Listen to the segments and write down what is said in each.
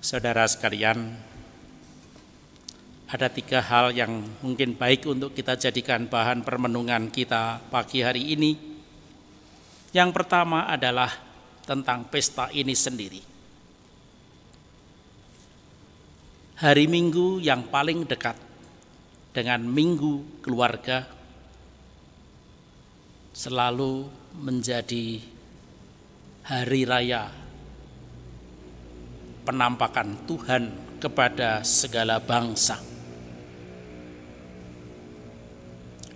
Saudara sekalian, ada 3 hal yang mungkin baik untuk kita jadikan bahan permenungan kita pagi hari ini. Yang pertama adalah tentang pesta ini sendiri. Hari Minggu yang paling dekat dengan Minggu Keluarga selalu menjadi hari raya penampakan Tuhan kepada segala bangsa.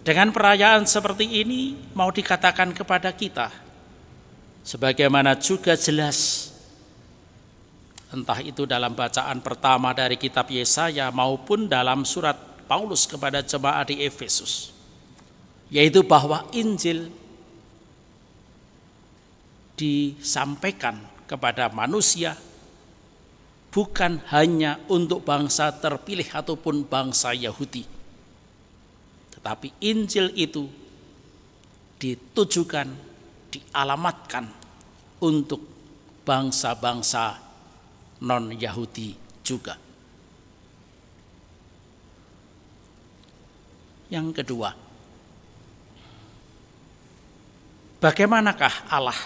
Dengan perayaan seperti ini mau dikatakan kepada kita, sebagaimana juga jelas entah itu dalam bacaan pertama dari kitab Yesaya maupun dalam surat Paulus kepada jemaat di Efesus, yaitu bahwa Injil disampaikan kepada manusia bukan hanya untuk bangsa terpilih ataupun bangsa Yahudi, tetapi Injil itu ditujukan, dialamatkan untuk bangsa-bangsa non-Yahudi juga. Yang kedua, bagaimanakah Allah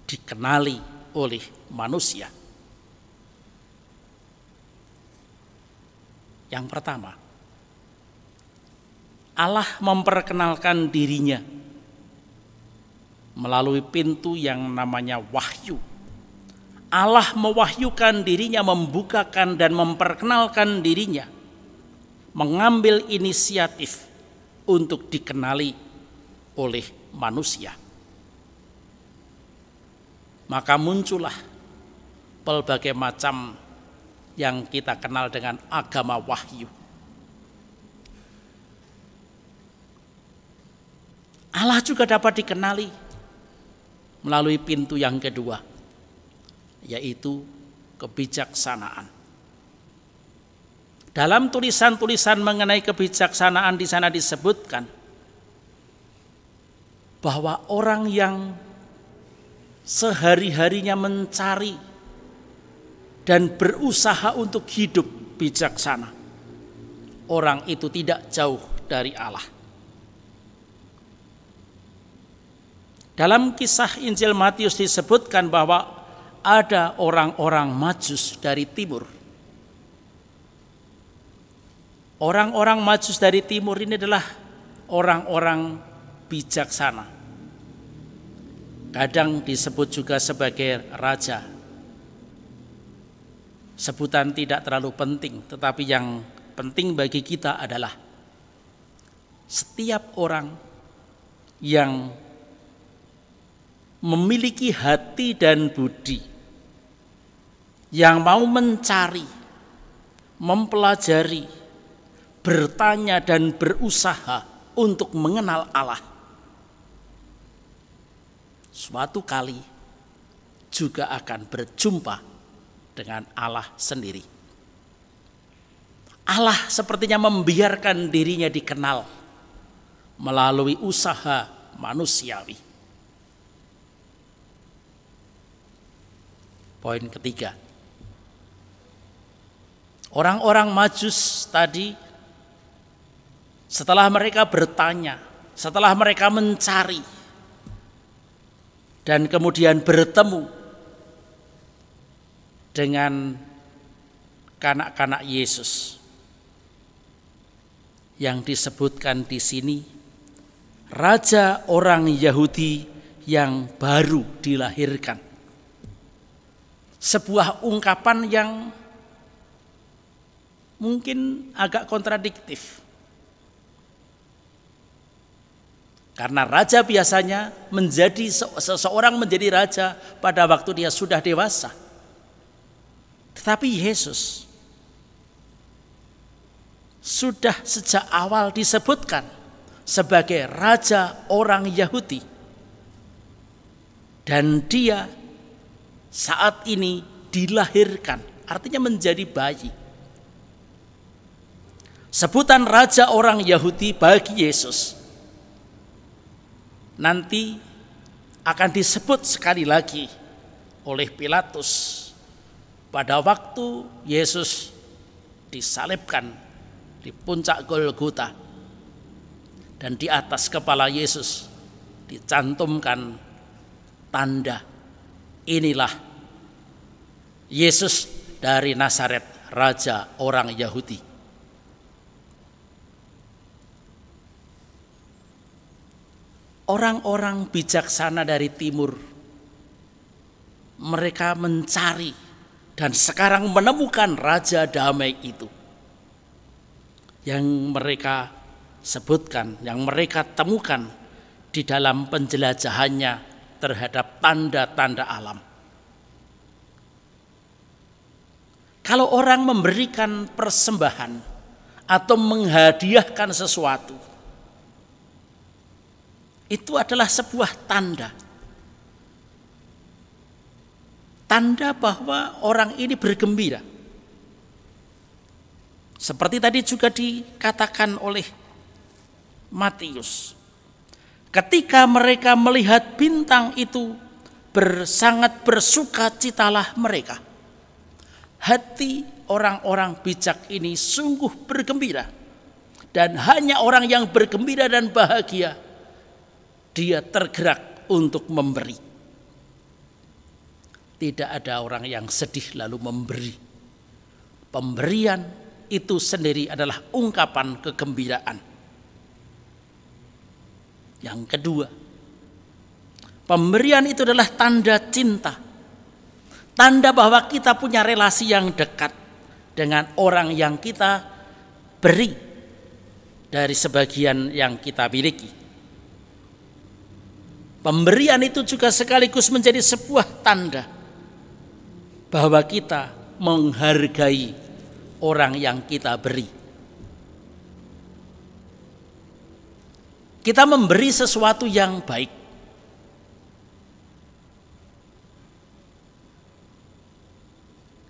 dikenali oleh manusia? Yang pertama, Allah memperkenalkan dirinya melalui pintu yang namanya wahyu. Allah mewahyukan dirinya, membukakan dan memperkenalkan dirinya, mengambil inisiatif untuk dikenali oleh manusia. Maka muncullah berbagai macam yang kita kenal dengan agama wahyu. Allah juga dapat dikenali melalui pintu yang kedua, yaitu kebijaksanaan. Dalam tulisan-tulisan mengenai kebijaksanaan di sana disebutkan bahwa orang yang sehari-harinya mencari dan berusaha untuk hidup bijaksana, orang itu tidak jauh dari Allah. Dalam kisah Injil Matius disebutkan bahwa ada orang-orang Majus dari timur. Orang-orang Majus dari timur ini adalah orang-orang bijaksana. Kadang disebut juga sebagai raja. Sebutan tidak terlalu penting, tetapi yang penting bagi kita adalah setiap orang yang memiliki hati dan budi, yang mau mencari, mempelajari, bertanya dan berusaha untuk mengenal Allah, suatu kali juga akan berjumpa dengan Allah sendiri. Allah sepertinya membiarkan dirinya dikenal melalui usaha manusiawi. Poin ketiga, orang-orang Majus tadi setelah mereka bertanya, setelah mereka mencari dan kemudian bertemu dengan kanak-kanak Yesus yang disebutkan di sini, raja orang Yahudi yang baru dilahirkan. Sebuah ungkapan yang mungkin agak kontradiktif. Karena raja biasanya seseorang menjadi raja pada waktu dia sudah dewasa. Tetapi Yesus sudah sejak awal disebutkan sebagai raja orang Yahudi. Dan dia saat ini dilahirkan, artinya menjadi bayi. Sebutan raja orang Yahudi bagi Yesus nanti akan disebut sekali lagi oleh Pilatus pada waktu Yesus disalibkan di puncak Golgota dan di atas kepala Yesus dicantumkan tanda, inilah Yesus dari Nazaret, raja orang Yahudi. Orang-orang bijaksana dari timur, mereka mencari dan sekarang menemukan raja damai itu. Yang mereka sebutkan, yang mereka temukan di dalam penjelajahannya terhadap tanda-tanda alam. Kalau orang memberikan persembahan atau menghadiahkan sesuatu, itu adalah sebuah tanda. Tanda bahwa orang ini bergembira. Seperti tadi juga dikatakan oleh Matius. Ketika mereka melihat bintang itu, sangat bersukacitalah mereka. Hati orang-orang bijak ini sungguh bergembira. Dan hanya orang yang bergembira dan bahagia, dia tergerak untuk memberi. Tidak ada orang yang sedih lalu memberi. Pemberian itu sendiri adalah ungkapan kegembiraan. Yang kedua, pemberian itu adalah tanda cinta. Tanda bahwa kita punya relasi yang dekat dengan orang yang kita beri dari sebagian yang kita miliki. Pemberian itu juga sekaligus menjadi sebuah tanda bahwa kita menghargai orang yang kita beri. Kita memberi sesuatu yang baik.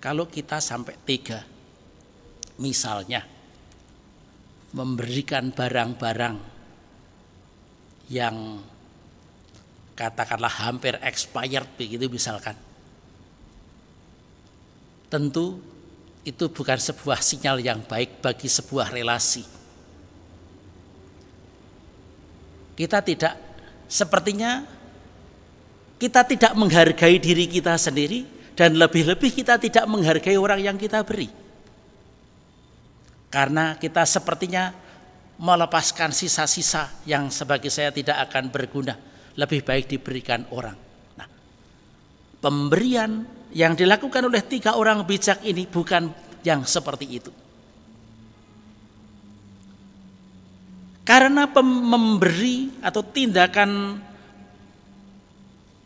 Kalau kita sampai tega, misalnya memberikan barang-barang yang katakanlah hampir expired begitu misalkan, tentu itu bukan sebuah sinyal yang baik bagi sebuah relasi. Sepertinya kita tidak menghargai diri kita sendiri, dan lebih-lebih kita tidak menghargai orang yang kita beri. Karena kita sepertinya melepaskan sisa-sisa yang sebagai saya tidak akan berguna, lebih baik diberikan orang. Nah, pemberian yang dilakukan oleh 3 orang bijak ini bukan yang seperti itu. Karena memberi atau tindakan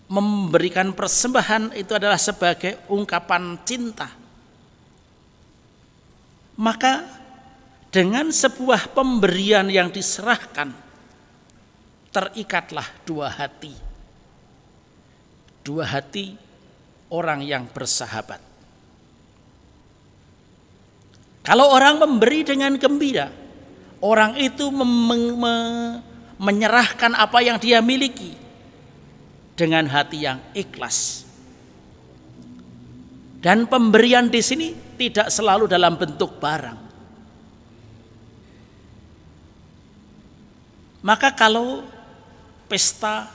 memberikan persembahan itu adalah sebagai ungkapan cinta, maka dengan sebuah pemberian yang diserahkan, terikatlah 2 hati. 2 hati orang yang bersahabat. Kalau orang memberi dengan gembira, orang itu menyerahkan apa yang dia miliki dengan hati yang ikhlas. Dan pemberian di sini tidak selalu dalam bentuk barang. Maka kalau pesta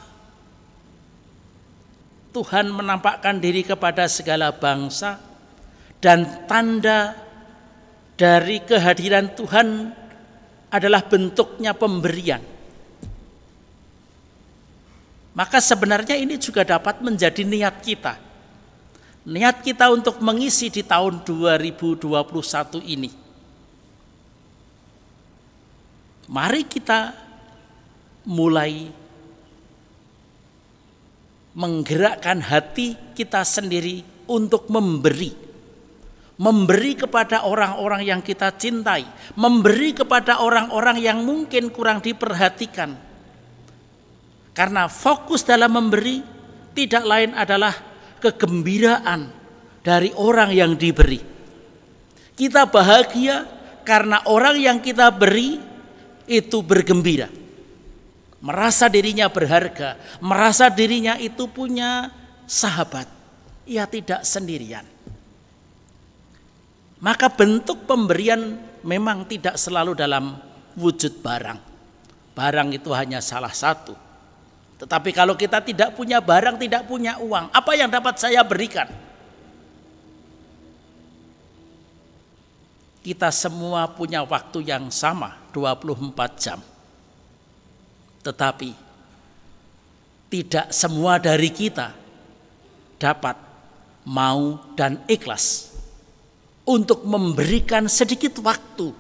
Tuhan menampakkan diri kepada segala bangsa, dan tanda dari kehadiran Tuhan adalah bentuknya pemberian, maka sebenarnya ini juga dapat menjadi niat kita. Niat kita untuk mengisi di tahun 2021 ini. Mari kita mulai menggerakkan hati kita sendiri untuk memberi. Memberi kepada orang-orang yang kita cintai. Memberi kepada orang-orang yang mungkin kurang diperhatikan. Karena fokus dalam memberi tidak lain adalah kegembiraan dari orang yang diberi. Kita bahagia karena orang yang kita beri itu bergembira, merasa dirinya berharga, merasa dirinya itu punya sahabat, ia tidak sendirian. Maka bentuk pemberian memang tidak selalu dalam wujud barang. Barang itu hanya salah satu. Tetapi kalau kita tidak punya barang, tidak punya uang, apa yang dapat saya berikan? Kita semua punya waktu yang sama, 24 jam. Tetapi tidak semua dari kita dapat mau dan ikhlas untuk memberikan sedikit waktu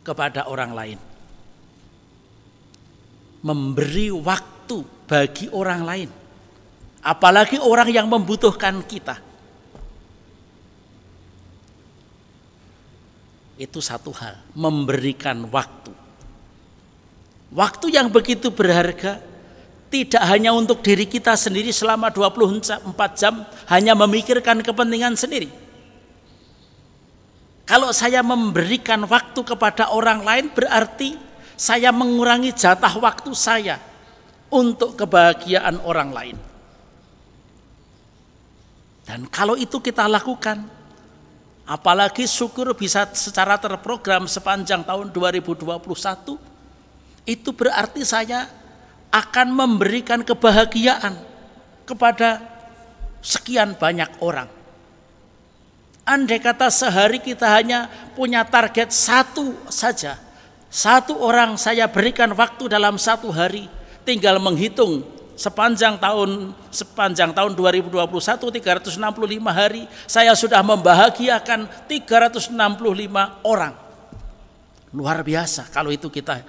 kepada orang lain. Memberi waktu bagi orang lain, apalagi orang yang membutuhkan kita. Itu satu hal, memberikan waktu. Waktu yang begitu berharga, tidak hanya untuk diri kita sendiri selama 24 jam, hanya memikirkan kepentingan sendiri. Kalau saya memberikan waktu kepada orang lain, berarti saya mengurangi jatah waktu saya untuk kebahagiaan orang lain. Dan kalau itu kita lakukan, apalagi syukur bisa secara terprogram sepanjang tahun 2021, itu berarti saya akan memberikan kebahagiaan kepada sekian banyak orang. Andai kata sehari kita hanya punya target satu saja, satu orang saya berikan waktu dalam satu hari, tinggal menghitung sepanjang tahun 2021 365 hari, saya sudah membahagiakan 365 orang. Luar biasa kalau itu kita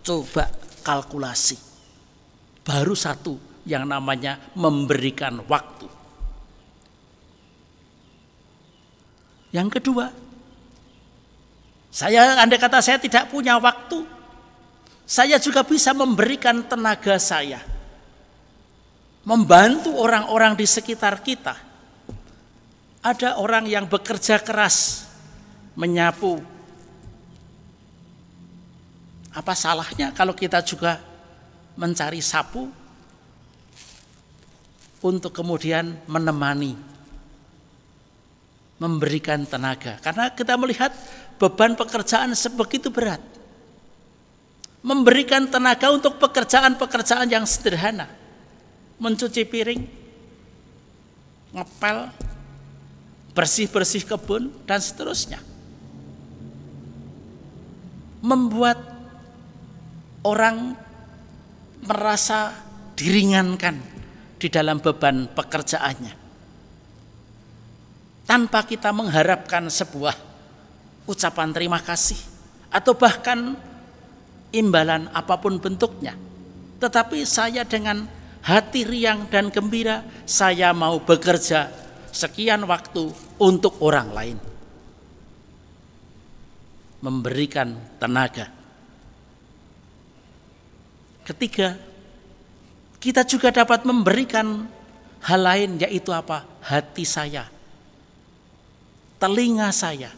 coba kalkulasi. Baru satu yang namanya memberikan waktu. Yang kedua, andai kata saya tidak punya waktu, saya juga bisa memberikan tenaga saya, membantu orang-orang di sekitar kita. Ada orang yang bekerja keras menyapu. Apa salahnya kalau kita juga mencari sapu untuk kemudian menemani, memberikan tenaga. Karena kita melihat beban pekerjaan sebegitu berat. Memberikan tenaga untuk pekerjaan-pekerjaan yang sederhana. Mencuci piring, ngepel, bersih-bersih kebun, dan seterusnya. Membuat orang merasa diringankan di dalam beban pekerjaannya. Tanpa kita mengharapkan sebuah ucapan terima kasih atau bahkan imbalan apapun bentuknya. Tetapi saya dengan hati riang dan gembira, saya mau bekerja sekian waktu untuk orang lain. Memberikan tenaga. Ketiga, kita juga dapat memberikan hal lain, yaitu apa? Hati saya, telinga saya,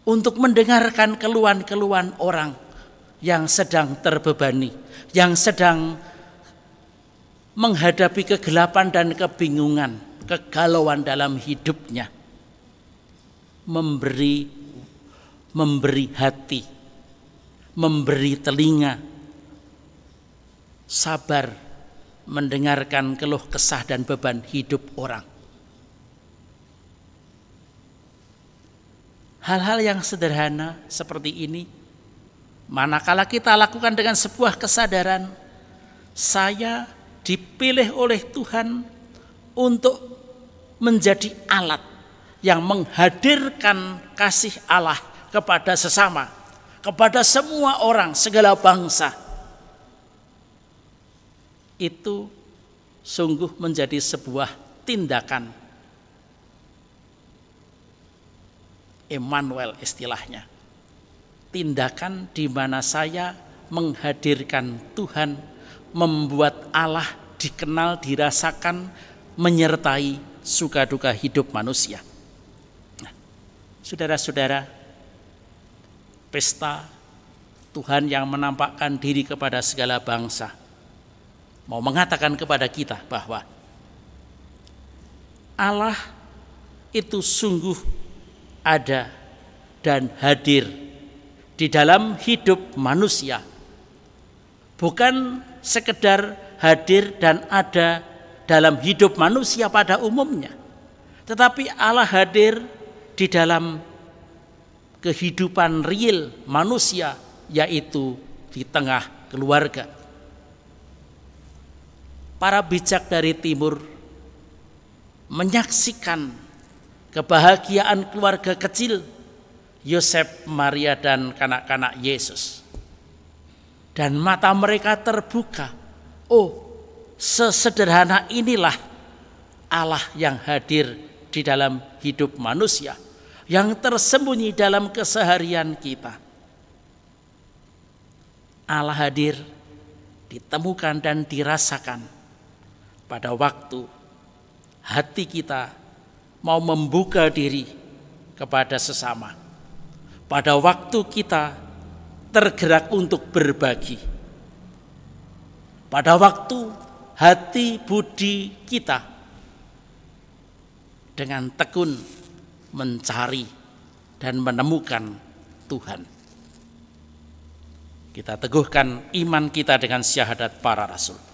untuk mendengarkan keluhan-keluhan orang yang sedang terbebani, yang sedang menghadapi kegelapan dan kebingungan, kegalauan dalam hidupnya. Memberi hati, memberi telinga, sabar mendengarkan keluh kesah dan beban hidup orang. Hal-hal yang sederhana seperti ini, manakala kita lakukan dengan sebuah kesadaran, saya dipilih oleh Tuhan untuk menjadi alat yang menghadirkan kasih Allah kepada sesama, kepada semua orang, segala bangsa. Itu sungguh menjadi sebuah tindakan Immanuel istilahnya. Tindakan di mana saya menghadirkan Tuhan, membuat Allah dikenal, dirasakan, menyertai suka duka hidup manusia. Nah, saudara-saudara, pesta Tuhan yang menampakkan diri kepada segala bangsa mau mengatakan kepada kita bahwa Allah itu sungguh ada dan hadir di dalam hidup manusia. Bukan sekedar hadir dan ada dalam hidup manusia pada umumnya, tetapi Allah hadir di dalam kehidupan real manusia, yaitu di tengah keluarga. Para bijak dari timur menyaksikan kebahagiaan keluarga kecil Yosef, Maria, dan kanak-kanak Yesus. Dan mata mereka terbuka. Oh, sesederhana inilah Allah yang hadir di dalam hidup manusia, yang tersembunyi dalam keseharian kita. Allah hadir ditemukan dan dirasakan pada waktu hati kita mau membuka diri kepada sesama, pada waktu kita tergerak untuk berbagi, pada waktu hati budi kita dengan tekun mencari dan menemukan Tuhan. Kita teguhkan iman kita dengan syahadat para rasul.